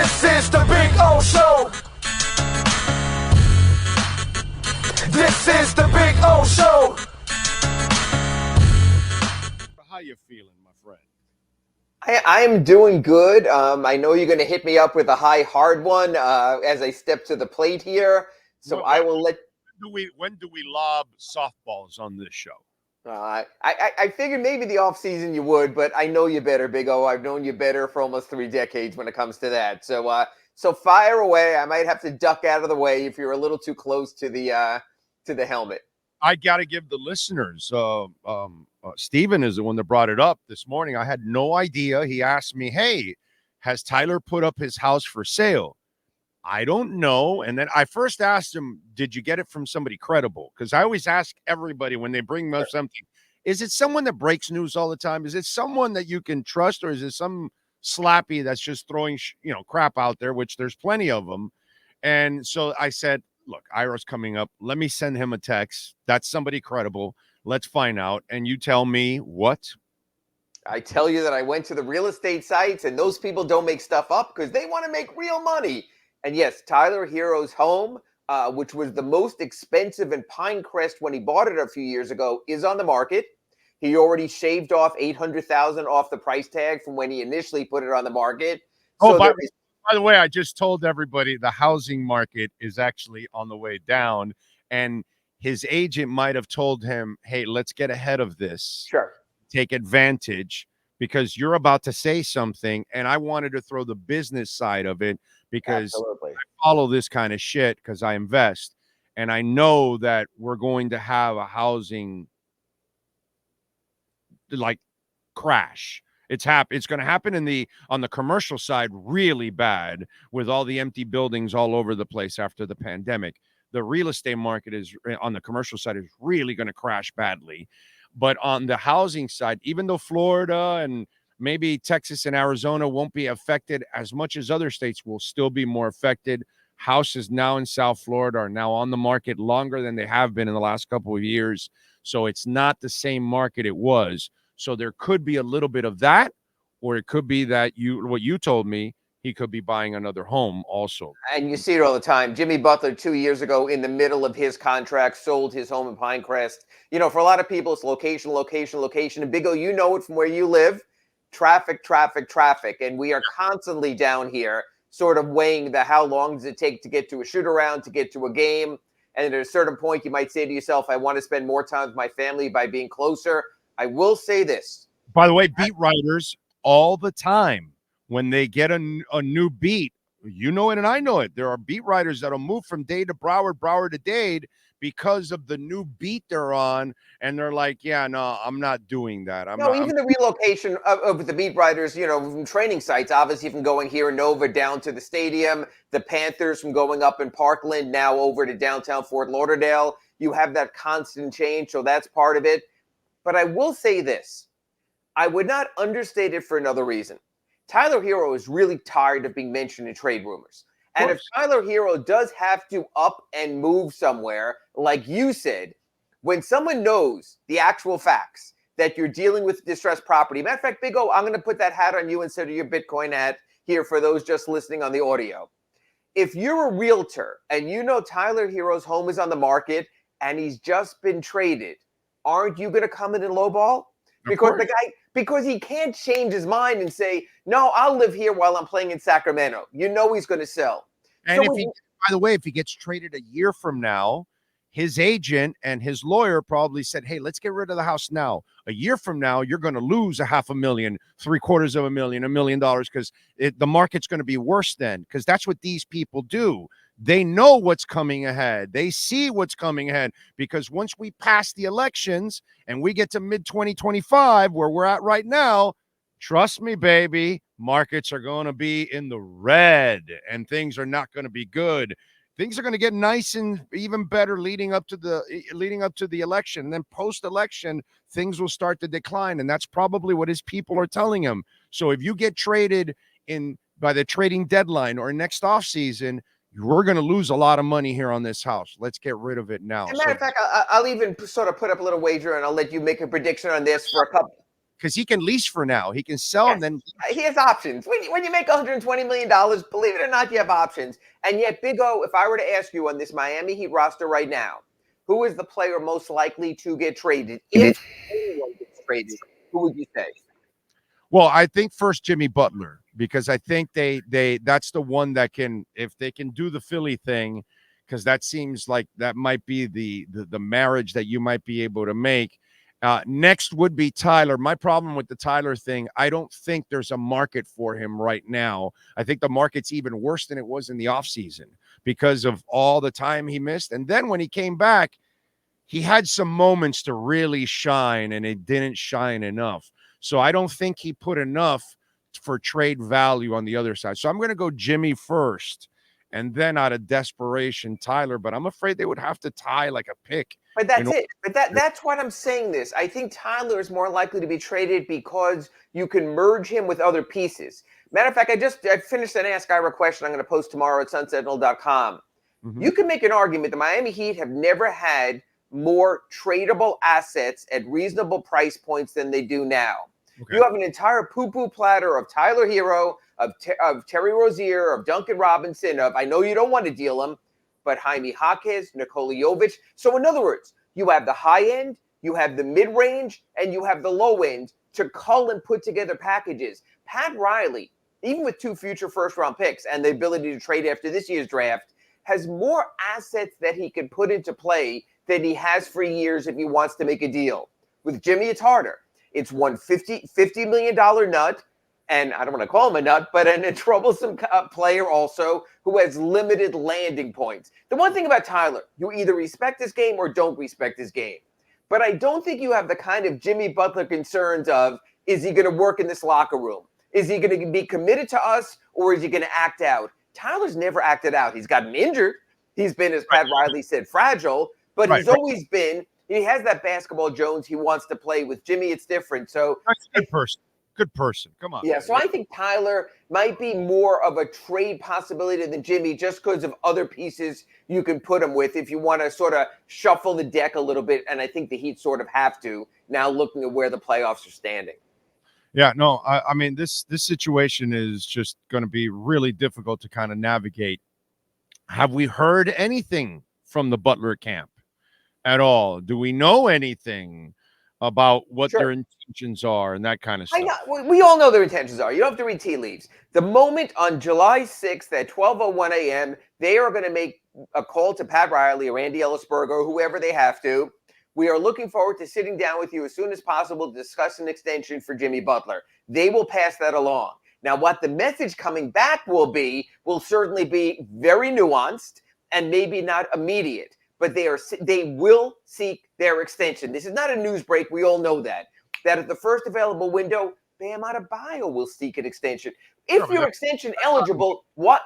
This is the Big O Show. This is the Big O Show. How you feeling, my friend? I am doing good. I know you're going to hit me up with a high hard one as I step to the plate here. So I will let. When do we lob softballs on this show? I figured maybe the off season you would, but I know you better, Big O. I've known you better for almost 3 decades when it comes to that. So fire away. I might have to duck out of the way if you're a little too close to the helmet. I got to give the listeners. Steven is the one that brought it up this morning. I had no idea. He asked me, "Hey, has Tyler put up his house for sale?" I don't know. And then I first asked him, "Did you get it from somebody credible?" Because I always ask everybody when they bring me up something, is it someone that breaks news all the time? Is it someone that you can trust, or is it some slappy that's just throwing crap out there, which there's plenty of them? And so I said, look, Ira's coming up. Let me send him a text. That's somebody credible. Let's find out. And you tell me what? I tell you that I went to the real estate sites, and those people don't make stuff up because they want to make real money. And yes, Tyler Herro's home, which was the most expensive in Pinecrest when he bought it a few years ago, is on the market. He already shaved off $800,000 off the price tag from when he initially put it on the market. So by the way, I just told everybody the housing market is actually on the way down, and his agent might have told him, "Hey, let's get ahead of this. Sure. Take advantage, because you're about to say something." And I wanted to throw the business side of it because Absolutely. I follow this kind of shit because I invest, and I know that we're going to have a housing crash. It's going to happen on the commercial side really bad with all the empty buildings all over the place after the pandemic. The real estate market on the commercial side is really going to crash badly. But on the housing side, even though Florida and maybe Texas and Arizona won't be affected as much as other states, will still be more affected. Houses now in South Florida are now on the market longer than they have been in the last couple of years. So it's not the same market it was. So there could be a little bit of that, or it could be that what you told me, he could be buying another home also. And you see it all the time. Jimmy Butler 2 years ago, in the middle of his contract, sold his home in Pinecrest. For a lot of people, it's location, location, location. And Big O, you know it from where you live. Traffic, traffic, traffic. And we are constantly down here sort of weighing how long does it take to get to a shoot-around, to get to a game. And at a certain point, you might say to yourself, I want to spend more time with my family by being closer. I will say this. By the way, beat writers all the time, when they get a new beat, you know it and I know it. There are beat writers that'll move from Dade to Broward, Broward to Dade because of the new beat they're on. And they're like, yeah, no, I'm not doing that. Even the relocation of the beat writers, from training sites, obviously from going here in Nova down to the stadium, the Panthers from going up in Parkland, now over to downtown Fort Lauderdale. You have that constant change. So that's part of it. But I will say this. I would not understate it for another reason. Tyler Herro is really tired of being mentioned in trade rumors. And if Tyler Herro does have to up and move somewhere, like you said, when someone knows the actual facts that you're dealing with distressed property, matter of fact, Big O, I'm going to put that hat on you instead of your Bitcoin hat here for those just listening on the audio. If you're a realtor and you know Tyler Herro's home is on the market and he's just been traded, aren't you going to come in and lowball? Because he can't change his mind and say, no, I'll live here while I'm playing in Sacramento. He's going to sell. And by the way, if he gets traded a year from now, his agent and his lawyer probably said, hey, let's get rid of the house now. A year from now, you're going to lose $500,000, $750,000, $1 million, because the market's going to be worse then, because that's what these people do. They know what's coming ahead. They see what's coming ahead, because once we pass the elections and we get to mid-2025, where we're at right now, trust me, baby, markets are going to be in the red and things are not going to be good. Things are going to get nice and even better leading up to the election. And then post-election, things will start to decline. And that's probably what his people are telling him. So if you get traded by the trading deadline or next offseason, we're going to lose a lot of money here on this house. Let's get rid of it now. As a matter of fact, I'll even sort of put up a little wager, and I'll let you make a prediction on this for a couple. because he can lease for now. He can sell, Yes. and then He has options. When you make $120 million, believe it or not, you have options. And yet, Big O, if I were to ask you on this Miami Heat roster right now, who is the player most likely to get traded? If anyone gets traded, who would you say? well, I think first Jimmy Butler, because I think they that's the one that can, if they can do the Philly thing, because that seems like that might be the marriage that you might be able to make. Next would be Tyler. My problem with the Tyler thing, I don't think there's a market for him right now. I think the market's even worse than it was in the offseason because of all the time he missed. And then when he came back, he had some moments to really shine, and it didn't shine enough. So I don't think he put enough for trade value on the other side. So I'm going to go Jimmy first, and then out of desperation, Tyler. But I'm afraid they would have to tie like a pick. But that's it. But that's what I'm saying this. I think Tyler is more likely to be traded because you can merge him with other pieces. Matter of fact, I finished an Ask Ira question I'm going to post tomorrow at sunsentinel.com. Mm-hmm. You can make an argument the Miami Heat have never had more tradable assets at reasonable price points than they do now. Okay. You have an entire poo-poo platter of Tyler Herro, of Terry Rozier, of Duncan Robinson, of I know you don't want to deal him, but Jaime Jaquez, Nikola Jovic. So in other words, you have the high end, you have the mid-range, and you have the low end to cull and put together packages. Pat Riley, even with 2 future first-round picks and the ability to trade after this year's draft, has more assets that he can put into play than he has for years if he wants to make a deal. With Jimmy, it's harder. It's one $50 million nut, and I don't want to call him a nut, but a troublesome player also who has limited landing points. The one thing about Tyler, you either respect his game or don't respect his game. But I don't think you have the kind of Jimmy Butler concerns of, is he going to work in this locker room? Is he going to be committed to us, or is he going to act out? Tyler's never acted out. He's gotten injured. He's been, as Pat Riley said, fragile, but he's always been, he has that basketball Jones he wants to play with. Jimmy, it's different. So that's a good person. Good person. Come on. Yeah, so I think Tyler might be more of a trade possibility than Jimmy just because of other pieces you can put him with if you want to sort of shuffle the deck a little bit. And I think the Heat sort of have to now looking at where the playoffs are standing. Yeah, no, I mean, this situation is just going to be really difficult to kind of navigate. Have we heard anything from the Butler camp at all? Do we know anything about what their intentions are and that kind of stuff? I know. We all know their intentions are. You don't have to read tea leaves. The moment on July 6th at 12:01 a.m., they are going to make a call to Pat Riley or Andy Ellisberger or whoever they have to. We are looking forward to sitting down with you as soon as possible to discuss an extension for Jimmy Butler. They will pass that along. Now, what the message coming back will certainly be very nuanced and maybe not immediate. But they will seek their extension. This is not a news break. We all know that at the first available window, Bam Adebayo will seek an extension. If you're extension eligible, why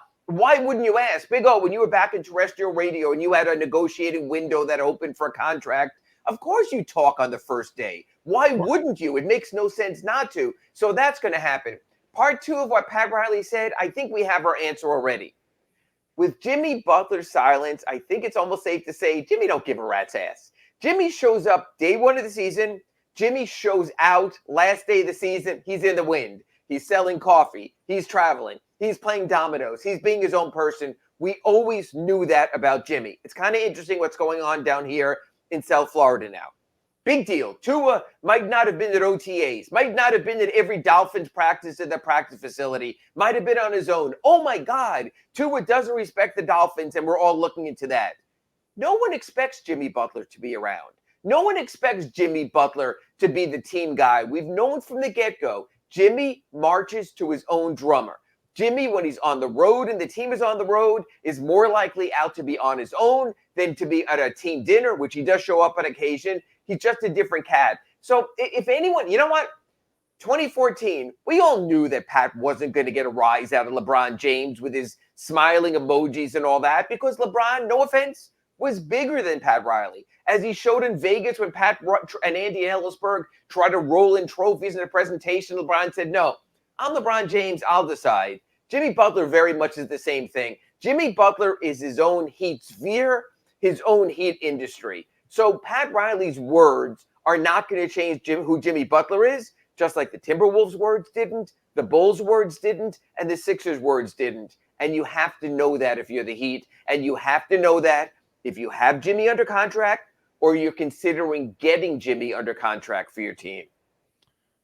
wouldn't you ask? Big O, when you were back in terrestrial radio and you had a negotiated window that opened for a contract, of course you talk on the first day. Why wouldn't you? It makes no sense not to. So that's going to happen. Part 2 of what Pat Riley said, I think we have our answer already. With Jimmy Butler's silence, I think it's almost safe to say Jimmy don't give a rat's ass. Jimmy shows up day 1 of the season. Jimmy shows out last day of the season. He's in the wind. He's selling coffee. He's traveling. He's playing dominoes. He's being his own person. We always knew that about Jimmy. It's kind of interesting what's going on down here in South Florida now. Big deal. Tua might not have been at OTAs, might not have been at every Dolphins practice at the practice facility, might have been on his own. Oh my God, Tua doesn't respect the Dolphins, and we're all looking into that. No one expects Jimmy Butler to be around. No one expects Jimmy Butler to be the team guy. We've known from the get-go, Jimmy marches to his own drummer. Jimmy, when he's on the road and the team is on the road, is more likely out to be on his own than to be at a team dinner, which he does show up on occasion. He's just a different cat. So if anyone, you know what? 2014, we all knew that Pat wasn't going to get a rise out of LeBron James with his smiling emojis and all that because LeBron, no offense, was bigger than Pat Riley. As he showed in Vegas when Pat and Andy Ellisberg tried to roll in trophies in a presentation, LeBron said, no, I'm LeBron James, I'll decide. Jimmy Butler very much is the same thing. Jimmy Butler is his own Heat sphere, his own Heat industry. So Pat Riley's words are not going to change who Jimmy Butler is, just like the Timberwolves' words didn't, the Bulls' words didn't, and the Sixers' words didn't. And you have to know that if you're the Heat, and you have to know that if you have Jimmy under contract or you're considering getting Jimmy under contract for your team.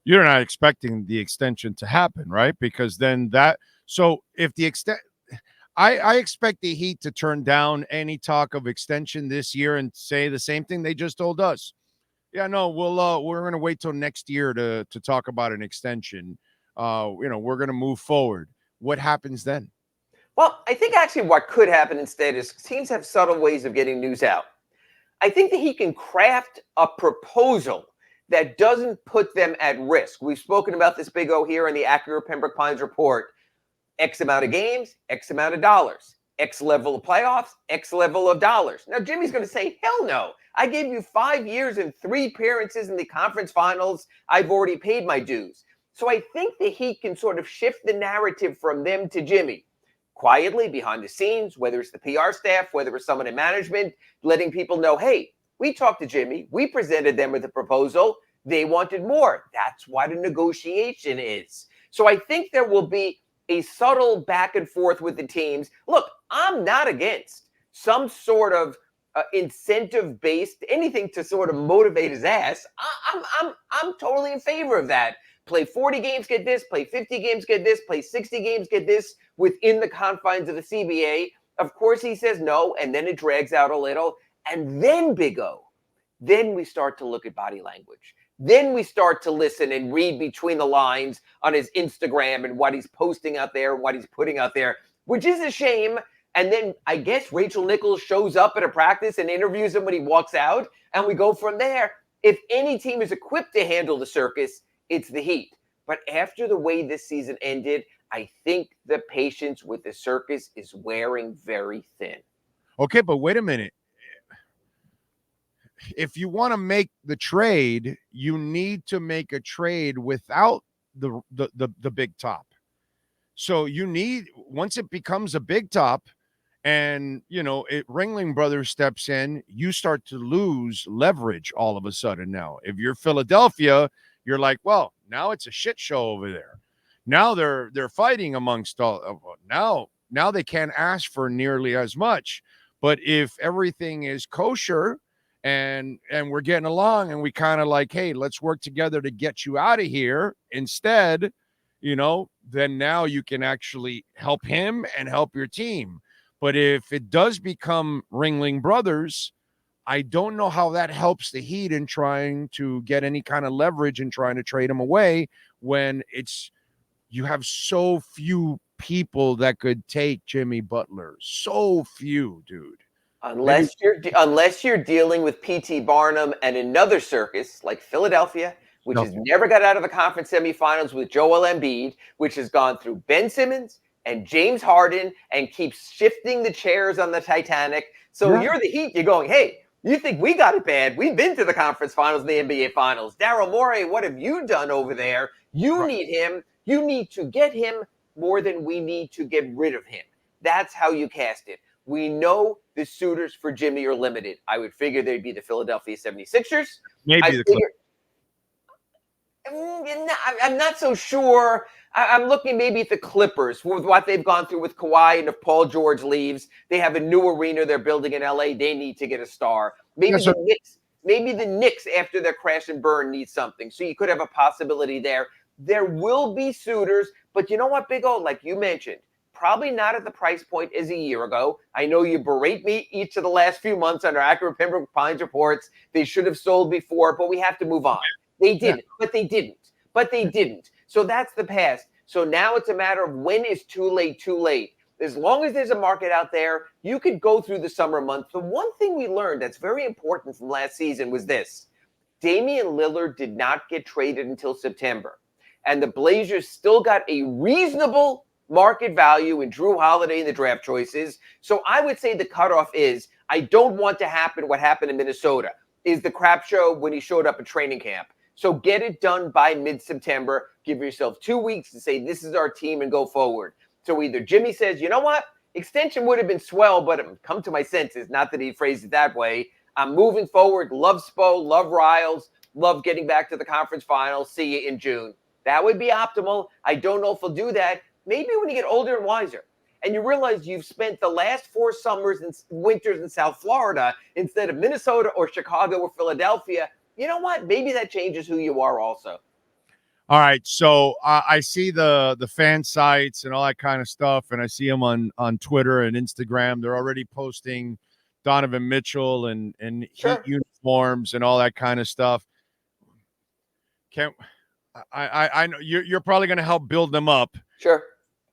You're not expecting the extension to happen, right? Because then so if the extent, I expect the Heat to turn down any talk of extension this year and say the same thing they just told us. Yeah, no, we're going to wait till next year to talk about an extension. We're going to move forward. What happens then? Well, I think actually what could happen instead is teams have subtle ways of getting news out. I think that he can craft a proposal that doesn't put them at risk. We've spoken about this, Big O, here in the accurate Pembroke Pines report. X amount of games, X amount of dollars. X level of playoffs, X level of dollars. Now, Jimmy's going to say, hell no. I gave you 5 years and 3 appearances in the conference finals. I've already paid my dues. So I think that he can sort of shift the narrative from them to Jimmy. Quietly, behind the scenes, whether it's the PR staff, whether it's someone in management, letting people know, hey, we talked to Jimmy. We presented them with a proposal. They wanted more. That's what a negotiation is. So I think there will be a subtle back and forth with the teams. Look, I'm not against some sort of incentive-based, anything to sort of motivate his ass. I'm totally in favor of that. Play 40 games, get this. Play 50 games, get this. Play 60 games, get this within the confines of the CBA. Of course, he says no, and then it drags out a little. And then, Big O, then we start to look at body language. Then we start to listen and read between the lines on his Instagram and what he's posting out there, what he's putting out there, which is a shame. And then I guess Rachel Nichols shows up at a practice and interviews him when he walks out, and we go from there. If any team is equipped to handle the circus, it's the Heat. But after the way this season ended, I think the patience with the circus is wearing very thin. Okay, but wait a minute. If you want to make the trade, you need to make a trade without the big top. So you need, once it becomes a big top and, Ringling Brothers steps in, you start to lose leverage all of a sudden now. If you're Philadelphia, you're like, well, now it's a shit show over there. Now they're fighting amongst all. Now they can't ask for nearly as much. But if everything is kosher and we're getting along and we kind of like, hey, let's work together to get you out of here instead, then now you can actually help him and help your team. But if it does become Ringling Brothers, I don't know how that helps the Heat in trying to get any kind of leverage and trying to trade him away when you have so few people that could take Jimmy Butler. So few, dude. Unless you're dealing with P.T. Barnum and another circus like Philadelphia, which has never got out of the conference semifinals with Joel Embiid, which has gone through Ben Simmons and James Harden and keeps shifting the chairs on the Titanic. So You're the Heat. You're going, hey, you think we got it bad? We've been to the conference finals and the NBA finals. Daryl Morey, what have you done over there? You need him. You need to get him more than we need to get rid of him. That's how you cast it. We know the suitors for Jimmy are limited. I would figure they'd be the Philadelphia 76ers. Maybe the Clippers. I'm not so sure. I'm looking maybe at the Clippers with what they've gone through with Kawhi, and if Paul George leaves, they have a new arena they're building in LA. They need to get a star. Maybe the Knicks after their crash and burn need something. So you could have a possibility there. There will be suitors, but you know what, Big O, like you mentioned, probably not at the price point as a year ago. I know you berate me each of the last few months under accurate Pembroke Pines reports. They should have sold before, but we have to move on. They didn't, but they didn't. So that's the past. So now it's a matter of when is too late. As long as there's a market out there, you could go through the summer months. The one thing we learned that's very important from last season was this. Damian Lillard did not get traded until September. And the Blazers still got a reasonable market value in Drew Holiday in the draft choices. So I would say the cutoff is, I don't want to happen what happened in Minnesota, is the crap show when he showed up at training camp. So get it done by mid-September. Give yourself 2 weeks to say, this is our team and go forward. So either Jimmy says, you know what? Extension would have been swell, but come to my senses. Not that he phrased it that way. I'm moving forward. Love Spo, love Riles. Love getting back to the conference finals. See you in June. That would be optimal. I don't know if we'll do that. Maybe when you get older and wiser and you realize you've spent the last 4 summers and winters in South Florida instead of Minnesota or Chicago or Philadelphia, you know what? Maybe that changes who you are also. All right, so I see the fan sites and all that kind of stuff, and I see them on Twitter and Instagram. They're already posting Donovan Mitchell and Sure. Heat uniforms and all that kind of stuff. I know you're probably going to help build them up. Sure,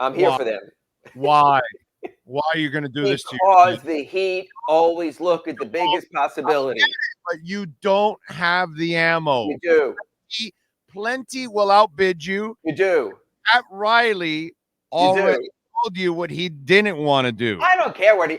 I'm here for them. Why? Why are you going to do this to you? Because the Heat always look at the biggest possibility. But you don't have the ammo. You do. Plenty will outbid you. You do. Pat Riley already told you what he didn't want to do. I don't care what you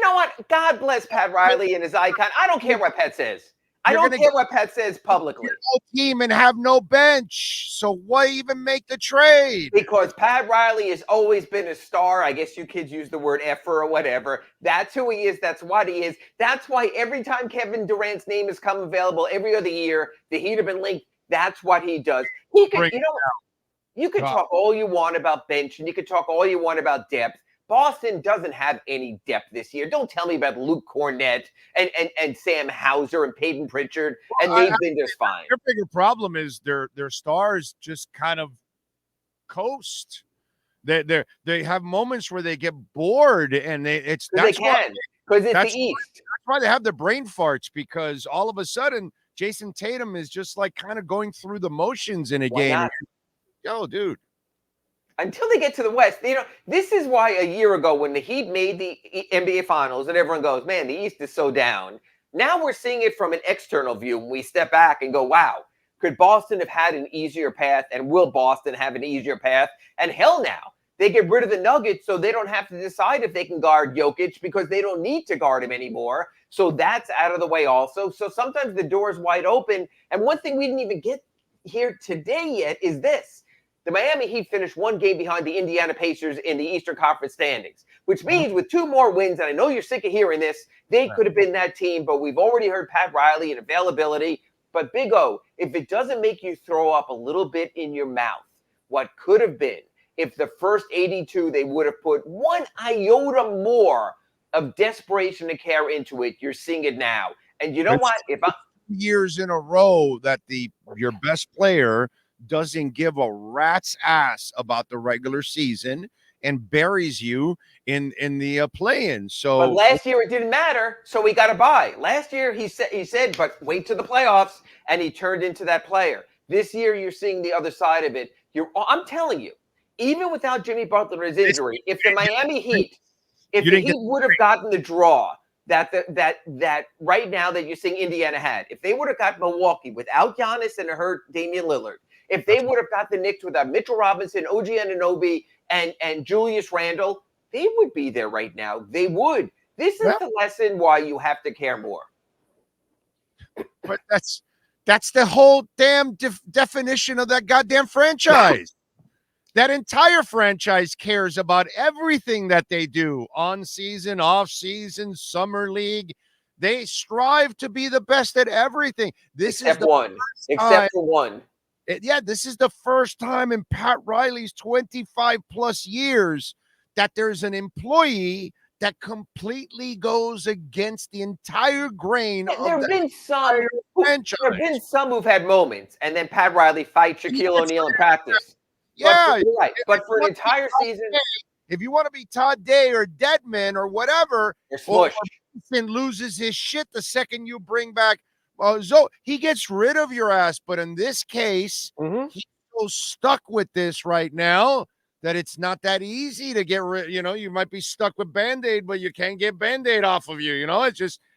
know what? God bless Pat Riley and his icon. I don't care what Pat says. I don't care what Pat says publicly. No team and have no bench. So why even make the trade? Because Pat Riley has always been a star. I guess you kids use the word effer or whatever. That's who he is. That's what he is. That's why every time Kevin Durant's name has come available every other year, the Heat have been linked. That's what he does. He could, you could talk all you want about bench and you could talk all you want about depth. Boston doesn't have any depth this year. Don't tell me about Luke Cornett and Sam Hauser and Peyton Pritchard and Nate Binder's fine. Their bigger problem is their stars just kind of coast. They have moments where they get bored and because it's the East. That's why they have the brain farts, because all of a sudden Jason Tatum is just like kind of going through the motions in a game. Not? Yo, dude. Until they get to the West, this is why a year ago when the Heat made the NBA Finals and everyone goes, man, the East is so down. Now we're seeing it from an external view when we step back and go, wow, could Boston have had an easier path, and will Boston have an easier path? And hell now, they get rid of the Nuggets so they don't have to decide if they can guard Jokic because they don't need to guard him anymore. So that's out of the way also. So sometimes the door is wide open. And one thing we didn't even get here today yet is this. The Miami Heat finished 1 game behind the Indiana Pacers in the Eastern Conference standings, which means with 2 more wins, and I know you're sick of hearing this, they could have been that team, but we've already heard Pat Riley and availability. But Big O, if it doesn't make you throw up a little bit in your mouth, what could have been if the first 82 they would have put 1 iota more of desperation and care into it, you're seeing it now. And you know what? If years in a row that your best player doesn't give a rat's ass about the regular season and buries you in the play-in. So, but last year it didn't matter, so we got to buy. Last year he said, but wait to the playoffs, and he turned into that player. This year you're seeing the other side of it. I'm telling you, even without Jimmy Butler's injury, if the Miami Heat, would have gotten the draw that right now that you're seeing Indiana had, if they would have got Milwaukee without Giannis and a hurt Damian Lillard, if they would have got the Knicks without Mitchell Robinson, OG Anunoby, and Julius Randle, they would be there right now. They would. This is the lesson why you have to care more. But that's the whole damn definition of that goddamn franchise. That entire franchise cares about everything that they do on season, off season, summer league. They strive to be the best at everything. Except for one. This is the first time in Pat Riley's 25 plus years that there's an employee that completely goes against the entire grain of There have been some who've had moments, and then Pat Riley fights Shaquille O'Neal in practice. Yeah, you're right. But for an entire season, if you want to be Todd Day or Deadman or whatever, or loses his shit the second you bring back. He gets rid of your ass, but in this case, he's so stuck with this right now that it's not that easy to get rid. You might be stuck with Band-Aid, but you can't get Band-Aid off of you.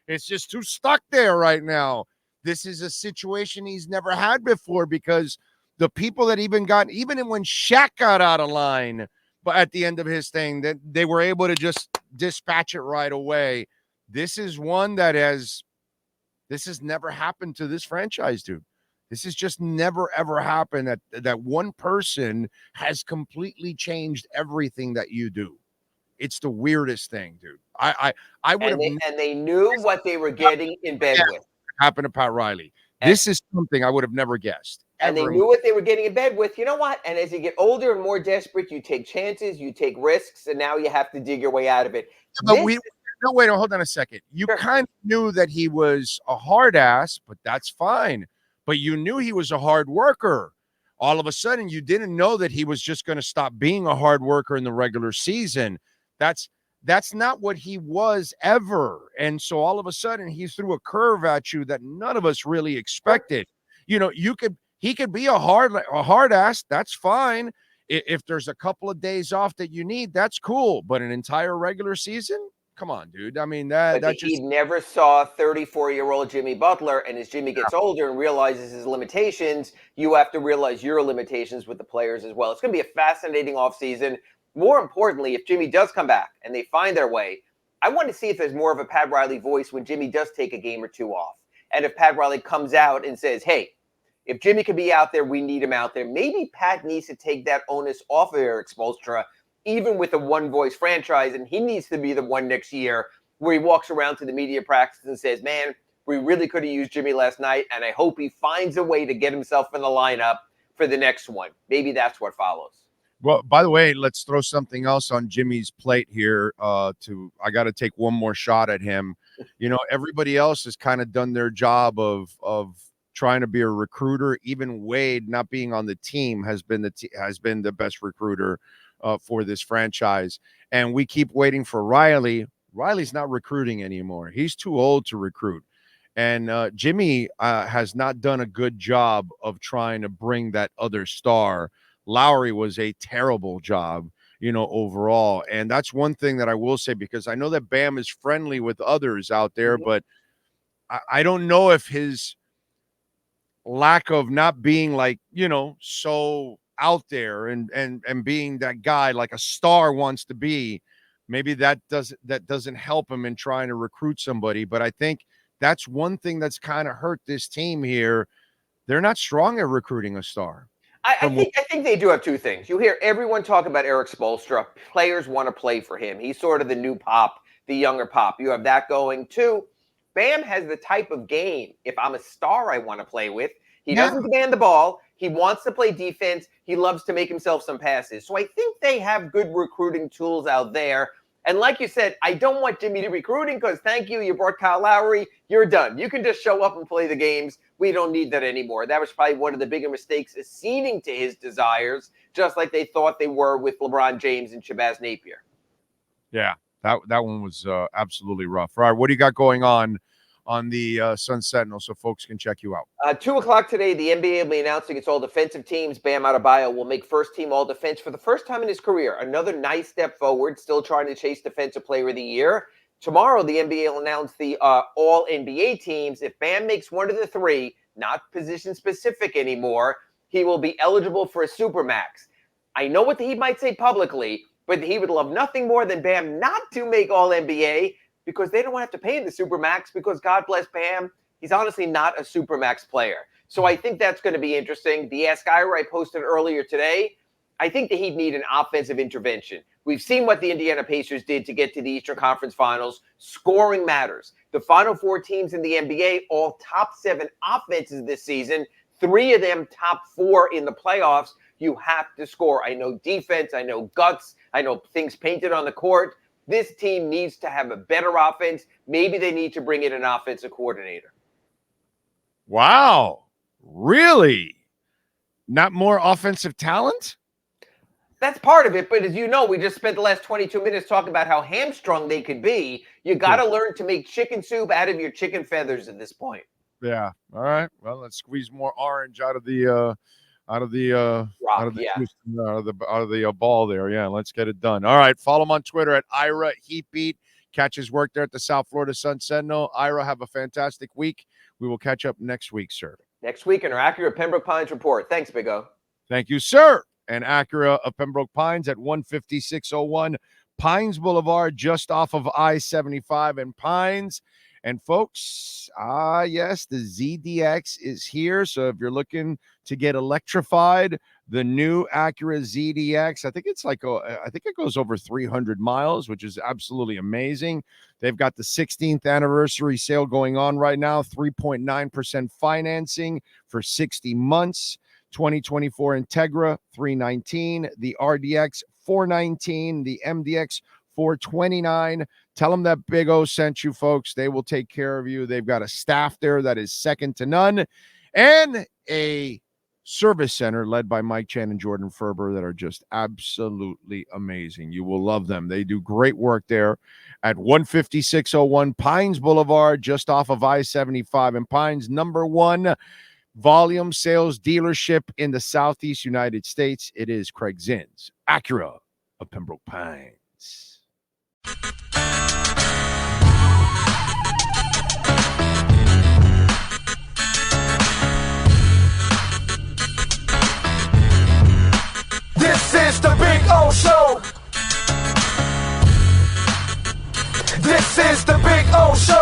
It's just too stuck there right now. This is a situation he's never had before, because the people that even when Shaq got out of line, but at the end of his thing, that they were able to just dispatch it right away. This is one that has never happened to this franchise, dude. This has just never, ever happened that one person has completely changed everything that you do. It's the weirdest thing, dude. I would have. And they knew what they were getting in bed with. Happened to Pat Riley. This is something I would have never guessed. And they knew what they were getting in bed with. You know what? And as you get older and more desperate, you take chances, you take risks, and now you have to dig your way out of it. But wait, hold on a second. You kind of knew that he was a hard ass, but that's fine. But you knew he was a hard worker. All of a sudden, you didn't know that he was just going to stop being a hard worker in the regular season. That's not what he was ever. And so all of a sudden, he threw a curve at you that none of us really expected. You know, he could be a hard ass. That's fine. If there's a couple of days off that you need, that's cool. But an entire regular season? Come on, dude. I mean, he never saw 34-year-old Jimmy Butler, and as Jimmy gets older and realizes his limitations, you have to realize your limitations with the players as well. It's going to be a fascinating offseason. More importantly, if Jimmy does come back and they find their way, I want to see if there's more of a Pat Riley voice when Jimmy does take a game or two off. And if Pat Riley comes out and says, hey, if Jimmy could be out there, we need him out there. Maybe Pat needs to take that onus off of Erik Spoelstra, even with a one-voice franchise, and he needs to be the one next year where he walks around to the media practice and says, man, we really could have used Jimmy last night, and I hope he finds a way to get himself in the lineup for the next one. Maybe that's what follows. Well, by the way, let's throw something else on Jimmy's plate here. I got to take one more shot at him. You know, everybody else has kind of done their job of trying to be a recruiter. Even Wade, not being on the team, has been the best recruiter for this franchise. And we keep waiting for Riley. Riley's not recruiting anymore. He's too old to recruit. And Jimmy has not done a good job of trying to bring that other star. Lowry was a terrible job, you know, overall. And that's one thing that I will say, because I know that Bam is friendly with others out there, but I don't know if his lack of not being like, you know, so out there and being that guy like a star wants to be, maybe that doesn't help him in trying to recruit somebody. But I think that's one thing that's kind of hurt this team here. They're not strong at recruiting a star. I think they do have two things. You hear everyone talk about Erik Spoelstra. Players want to play for him. He's sort of the new Pop, the younger Pop. You have that going. Two, Bam has the type of game, if I'm a star, I want to play with. He doesn't demand the ball. He wants to play defense. He loves to make himself some passes. So I think they have good recruiting tools out there. And like you said, I don't want Jimmy to be recruiting because thank you, you brought Kyle Lowry. You're done. You can just show up and play the games. We don't need that anymore. That was probably one of the bigger mistakes, acceding to his desires, just like they thought they were with LeBron James and Shabazz Napier. Yeah, that one was absolutely rough. All right, what do you got going on the Sun Sentinel so folks can check you out? 2 o'clock today, the NBA will be announcing its all defensive teams. Bam Adebayo will make first team all defense for the first time in his career. Another nice step forward, still trying to chase Defensive Player of the Year. Tomorrow, the NBA will announce the all NBA teams. If Bam makes one of the three, not position specific anymore, he will be eligible for a Supermax. I know what the Heat might say publicly, but he would love nothing more than Bam not to make all NBA, because they don't want to have to pay him the Supermax, because God bless Bam, he's honestly not a Supermax player. So I think that's going to be interesting. The Ask Ira I posted earlier today, I think the Heat need an offensive intervention. We've seen what the Indiana Pacers did to get to the Eastern Conference Finals. Scoring matters. The Final Four teams in the NBA, all top 7 offenses this season, 3 of them top 4 in the playoffs. You have to score. I know defense, I know guts, I know things painted on the court. This team needs to have a better offense. Maybe they need to bring in an offensive coordinator. Wow. Really? Not more offensive talent? That's part of it. But as you know, we just spent the last 22 minutes talking about how hamstrung they could be. You got to learn to make chicken soup out of your chicken feathers at this point. Yeah. All right. Well, let's squeeze more orange out of the ball there. Yeah, let's get it done. All right, follow him on Twitter at Ira Heatbeat. Catch his work there at the South Florida Sun Sentinel. Ira, have a fantastic week. We will catch up next week, sir. Next week in our Acura Pembroke Pines report. Thanks, Big O. Thank you, sir. And Acura of Pembroke Pines at 15601 Pines Boulevard, just off of I-75 in Pines. And folks, yes, the ZDX is here. So if you're looking to get electrified, the new Acura ZDX, I think it goes over 300 miles, which is absolutely amazing. They've got the 16th anniversary sale going on right now, 3.9% financing for 60 months. 2024 Integra, $319. The RDX, $419. The MDX, $429. Tell them that Big O sent you, folks. They will take care of you. They've got a staff there that is second to none, and a service center led by Mike Chan and Jordan Ferber that are just absolutely amazing. You will love them. They do great work there at 15601 Pines Boulevard, just off of I-75 in Pines. Number one volume sales dealership in the Southeast United States. It is Craig Zinn's Acura of Pembroke Pines. This is the Big O Show. This is the Big O Show.